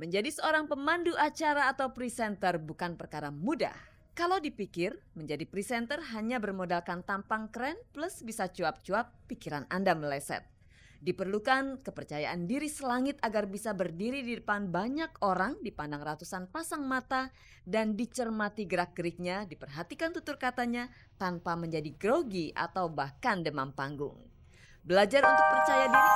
Menjadi seorang pemandu acara atau presenter bukan perkara mudah. Kalau dipikir, menjadi presenter hanya bermodalkan tampang keren plus bisa cuap-cuap, pikiran Anda meleset. Diperlukan kepercayaan diri selangit agar bisa berdiri di depan banyak orang, dipandang ratusan pasang mata, dan dicermati gerak-geriknya, diperhatikan tutur katanya, tanpa menjadi grogi atau bahkan demam panggung. Belajar untuk percaya diri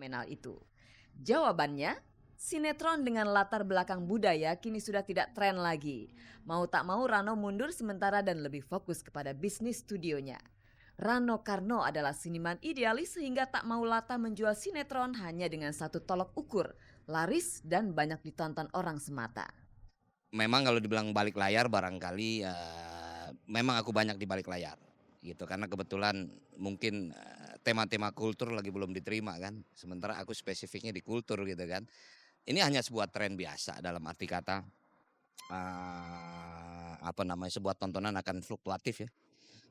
fenomenal itu. Jawabannya, sinetron dengan latar belakang budaya kini sudah tidak tren lagi. Mau tak mau Rano mundur sementara dan lebih fokus kepada bisnis studionya. Rano Karno adalah seniman idealis sehingga tak mau lata menjual sinetron hanya dengan satu tolok ukur, laris dan banyak ditonton orang semata. Memang kalau dibilang balik layar barangkali memang aku banyak di balik layar gitu karena kebetulan mungkin tema-tema kultur lagi belum diterima kan. Sementara aku spesifiknya di kultur gitu kan. Ini hanya sebuah tren biasa dalam arti kata sebuah tontonan akan fluktuatif ya.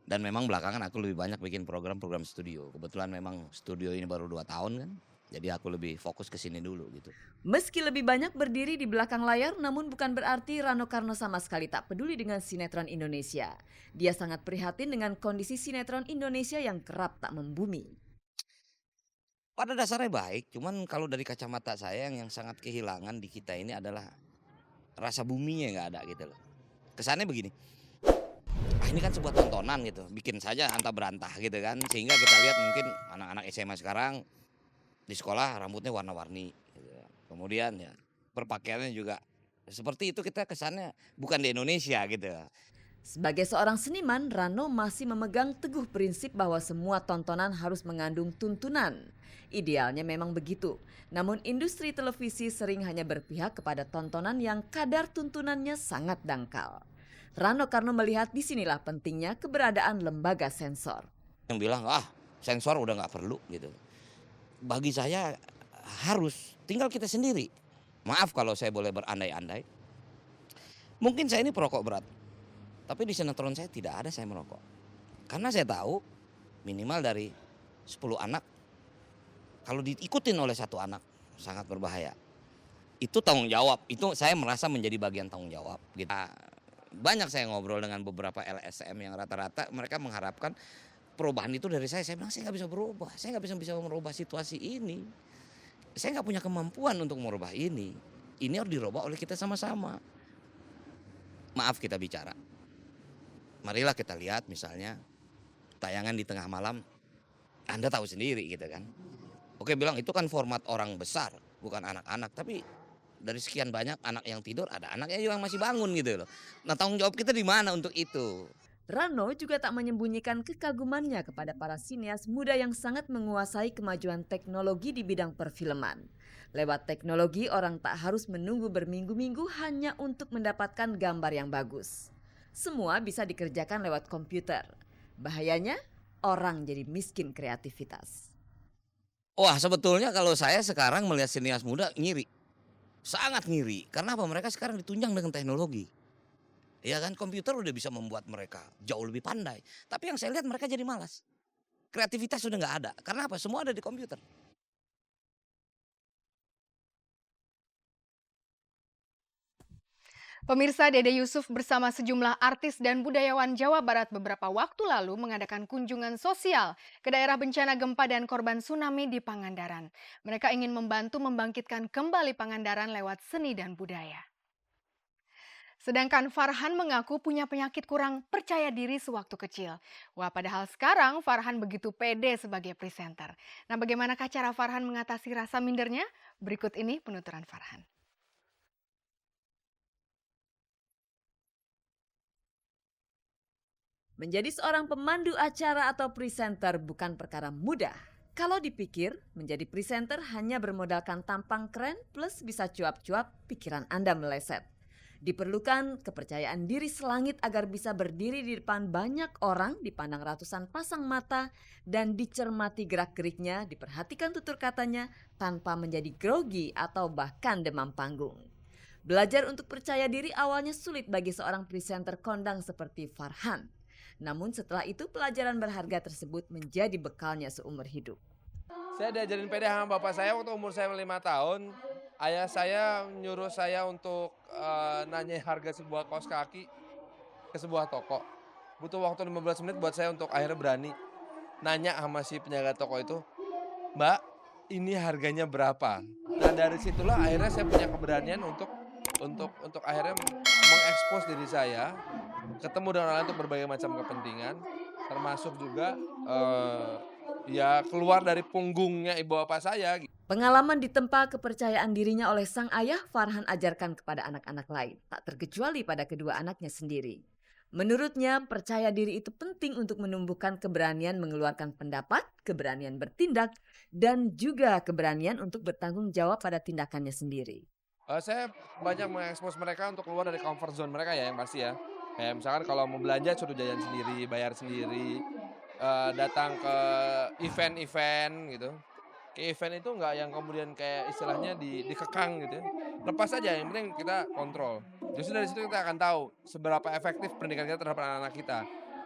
Dan memang belakangan aku lebih banyak bikin program-program studio. Kebetulan memang studio ini baru 2 tahun kan. Jadi aku lebih fokus ke sini dulu gitu. Meski lebih banyak berdiri di belakang layar, namun bukan berarti Rano Karno sama sekali tak peduli dengan sinetron Indonesia. Dia sangat prihatin dengan kondisi sinetron Indonesia yang kerap tak membumi. Pada dasarnya baik, cuman kalau dari kacamata saya yang sangat kehilangan di kita ini adalah rasa buminya nggak ada gitu loh. Kesannya begini, ini kan sebuah tontonan gitu, bikin saja antah berantah gitu kan. Sehingga kita lihat mungkin anak-anak SMA sekarang di sekolah rambutnya warna-warni gitu. Kemudian ya berpakaiannya juga seperti itu, kita kesannya bukan di Indonesia gitu. Sebagai seorang seniman, Rano masih memegang teguh prinsip bahwa semua tontonan harus mengandung tuntunan. Idealnya memang begitu, namun industri televisi sering hanya berpihak kepada tontonan yang kadar tuntunannya sangat dangkal. Rano Karno melihat disinilah pentingnya keberadaan lembaga sensor. Yang bilang, sensor udah nggak perlu gitu. Bagi saya harus, tinggal kita sendiri. Maaf kalau saya boleh berandai-andai. Mungkin saya ini perokok berat, tapi di sinetron saya tidak ada saya merokok. Karena saya tahu minimal dari 10 anak, kalau diikutin oleh satu anak sangat berbahaya. Itu tanggung jawab, itu saya merasa menjadi bagian tanggung jawab. Gitu. Banyak saya ngobrol dengan beberapa LSM yang rata-rata mereka mengharapkan perubahan itu dari saya. Saya bilang saya nggak bisa berubah, saya nggak bisa merubah situasi ini. Saya nggak punya kemampuan untuk merubah ini. Ini harus dirubah oleh kita sama-sama. Maaf kita bicara. Marilah kita lihat misalnya tayangan di tengah malam, Anda tahu sendiri gitu kan. Oke bilang itu kan format orang besar, bukan anak-anak. Tapi dari sekian banyak anak yang tidur, ada anaknya juga yang masih bangun gitu loh. Nah tanggung jawab kita di mana untuk itu? Rano juga tak menyembunyikan kekagumannya kepada para sinias muda yang sangat menguasai kemajuan teknologi di bidang perfilman. Lewat teknologi, orang tak harus menunggu berminggu-minggu hanya untuk mendapatkan gambar yang bagus. Semua bisa dikerjakan lewat komputer. Bahayanya, orang jadi miskin kreativitas. Wah sebetulnya kalau saya sekarang melihat sinias muda ngiri. Sangat ngiri. Karena apa? Mereka sekarang ditunjang dengan teknologi. Ya kan, komputer udah bisa membuat mereka jauh lebih pandai. Tapi yang saya lihat mereka jadi malas. Kreativitas sudah nggak ada. Karena apa? Semua ada di komputer. Pemirsa, Dede Yusuf bersama sejumlah artis dan budayawan Jawa Barat beberapa waktu lalu mengadakan kunjungan sosial ke daerah bencana gempa dan korban tsunami di Pangandaran. Mereka ingin membantu membangkitkan kembali Pangandaran lewat seni dan budaya. Sedangkan Farhan mengaku punya penyakit kurang percaya diri sewaktu kecil. Wah, padahal sekarang Farhan begitu pede sebagai presenter. Nah, bagaimanakah cara Farhan mengatasi rasa mindernya? Berikut ini penuturan Farhan. Menjadi seorang pemandu acara atau presenter bukan perkara mudah. Kalau dipikir, menjadi presenter hanya bermodalkan tampang keren plus bisa cuap-cuap, pikiran Anda meleset. Diperlukan kepercayaan diri selangit agar bisa berdiri di depan banyak orang, dipandang ratusan pasang mata, dan dicermati gerak-geriknya, diperhatikan tutur katanya, tanpa menjadi grogi atau bahkan demam panggung. Belajar untuk percaya diri awalnya sulit bagi seorang presenter kondang seperti Farhan. Namun setelah itu pelajaran berharga tersebut menjadi bekalnya seumur hidup. Saya diajarin pede sama bapak saya waktu umur saya 5 tahun. Ayah saya nyuruh saya untuk, nanya harga sebuah kaos kaki ke sebuah toko. Butuh waktu 15 menit buat saya untuk akhirnya berani nanya sama si penjaga toko itu, "Mbak, ini harganya berapa?" Nah, dari situlah akhirnya saya punya keberanian untuk akhirnya mengekspos diri saya, ketemu dengan orang lain untuk berbagai macam kepentingan, termasuk juga, ya keluar dari punggungnya ibu bapak saya. Pengalaman ditempa kepercayaan dirinya oleh sang ayah, Farhan ajarkan kepada anak-anak lain, tak terkecuali pada kedua anaknya sendiri. Menurutnya, percaya diri itu penting untuk menumbuhkan keberanian mengeluarkan pendapat, keberanian bertindak, dan juga keberanian untuk bertanggung jawab pada tindakannya sendiri. Saya banyak mengekspos mereka untuk keluar dari comfort zone mereka ya yang pasti ya. Kayak misalkan kalau mau belanja suruh jajan sendiri, bayar sendiri, datang ke event-event gitu. Ke event itu nggak yang kemudian kayak istilahnya dikekang gitu ya. Lepas aja yang penting kita kontrol. Justru dari situ kita akan tahu seberapa efektif pendidikan kita terhadap anak-anak kita.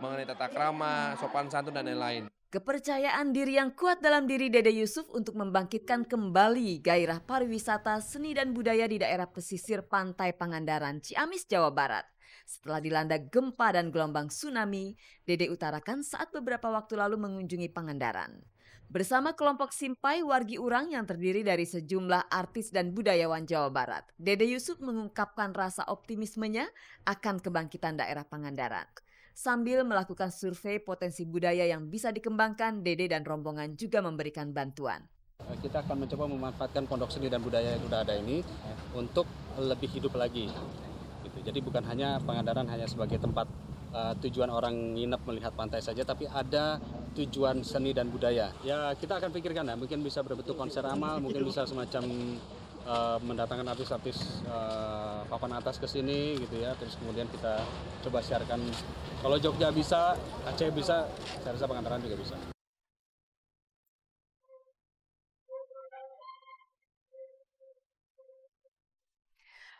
Mengenai tata krama, sopan santun dan lain-lain. Kepercayaan diri yang kuat dalam diri Dede Yusuf untuk membangkitkan kembali gairah pariwisata, seni dan budaya di daerah pesisir pantai Pangandaran, Ciamis, Jawa Barat. Setelah dilanda gempa dan gelombang tsunami, Dede utarakan saat beberapa waktu lalu mengunjungi Pangandaran. Bersama kelompok Simpai Wargi Urang yang terdiri dari sejumlah artis dan budayawan Jawa Barat, Dede Yusuf mengungkapkan rasa optimismenya akan kebangkitan daerah Pangandaran. Sambil melakukan survei potensi budaya yang bisa dikembangkan, Dede dan rombongan juga memberikan bantuan. Kita akan mencoba memanfaatkan pondok seni dan budaya yang sudah ada ini untuk lebih hidup lagi. Gitu. Jadi bukan hanya Pangandaran hanya sebagai tempat tujuan orang nginep melihat pantai saja, tapi ada tujuan seni dan budaya. Ya kita akan pikirkan ya, mungkin bisa berbentuk konser amal, mungkin bisa semacam mendatangkan artis-artis papan atas ke sini gitu ya. Terus kemudian kita coba siarkan. Kalau Jogja bisa, Aceh bisa, saya rasa Pangandaran juga bisa.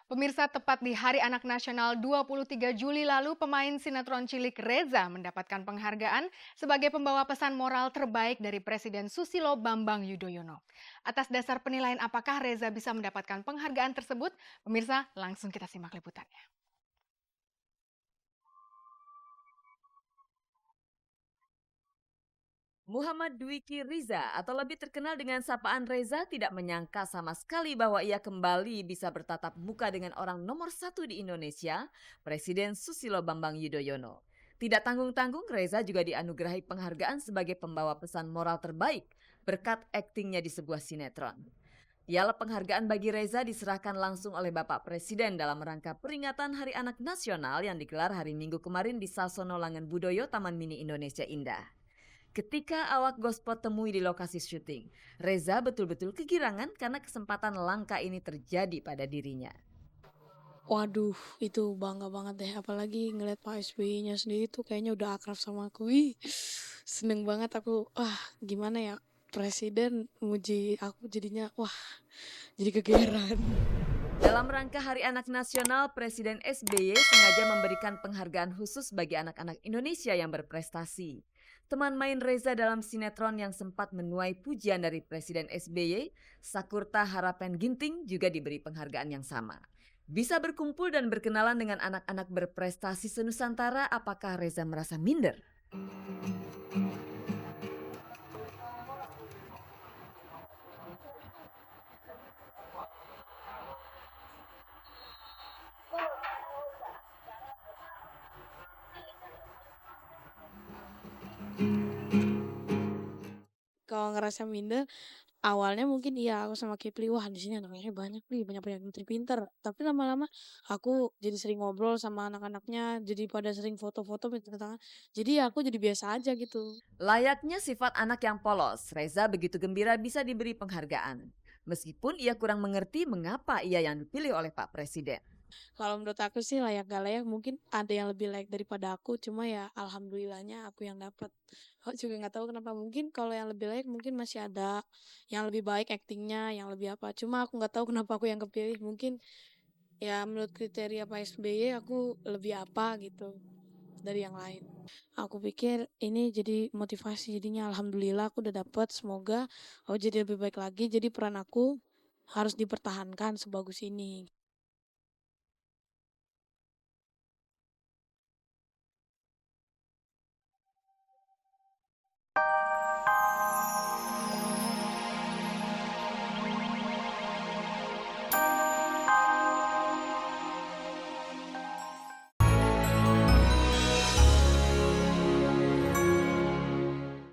Pemirsa, tepat di Hari Anak Nasional 23 Juli lalu, pemain sinetron cilik Reza mendapatkan penghargaan sebagai pembawa pesan moral terbaik dari Presiden Susilo Bambang Yudhoyono. Atas dasar penilaian apakah Reza bisa mendapatkan penghargaan tersebut? Pemirsa, langsung kita simak liputannya. Muhammad Dwiki Riza atau lebih terkenal dengan sapaan Reza tidak menyangka sama sekali bahwa ia kembali bisa bertatap muka dengan orang nomor satu di Indonesia, Presiden Susilo Bambang Yudhoyono. Tidak tanggung-tanggung, Reza juga dianugerahi penghargaan sebagai pembawa pesan moral terbaik berkat aktingnya di sebuah sinetron. Piala penghargaan bagi Reza diserahkan langsung oleh Bapak Presiden dalam rangka peringatan Hari Anak Nasional yang digelar hari Minggu kemarin di Sasono Langen Budoyo, Taman Mini Indonesia Indah. Ketika awak Gospot temui di lokasi syuting, Reza betul-betul kegirangan karena kesempatan langka ini terjadi pada dirinya. Waduh, itu bangga banget deh. Apalagi ngeliat Pak SBY-nya sendiri tuh kayaknya udah akrab sama aku. Wih, seneng banget aku. Gimana ya, Presiden muji aku jadinya, jadi kegeeran. Dalam rangka Hari Anak Nasional, Presiden SBY sengaja memberikan penghargaan khusus bagi anak-anak Indonesia yang berprestasi. Teman main Reza dalam sinetron yang sempat menuai pujian dari Presiden SBY, Sakurta Harapan Ginting juga diberi penghargaan yang sama. Bisa berkumpul dan berkenalan dengan anak-anak berprestasi senusantara, apakah Reza merasa minder? Kalau ngerasa minder, awalnya mungkin iya aku sama Kipli, wah di sini anak-anaknya banyak nih, banyak-banyak menteri pinter. Tapi lama-lama aku jadi sering ngobrol sama anak-anaknya, jadi pada sering foto-foto minta tangan. Jadi ya aku jadi biasa aja gitu. Layaknya sifat anak yang polos, Reza begitu gembira bisa diberi penghargaan. Meskipun ia kurang mengerti mengapa ia yang dipilih oleh Pak Presiden. Kalau menurut aku sih layak gak layak mungkin ada yang lebih layak daripada aku, cuma ya alhamdulillahnya aku yang dapat. Aku juga nggak tahu kenapa, mungkin kalau yang lebih layak mungkin masih ada yang lebih baik aktingnya, yang lebih apa. Cuma aku nggak tahu kenapa aku yang kepilih. Mungkin ya menurut kriteria Pak SBY aku lebih apa gitu. dari yang lain. Aku pikir ini jadi motivasi, jadinya alhamdulillah aku udah dapet, semoga aku jadi lebih baik lagi, jadi peran aku harus dipertahankan sebagus ini.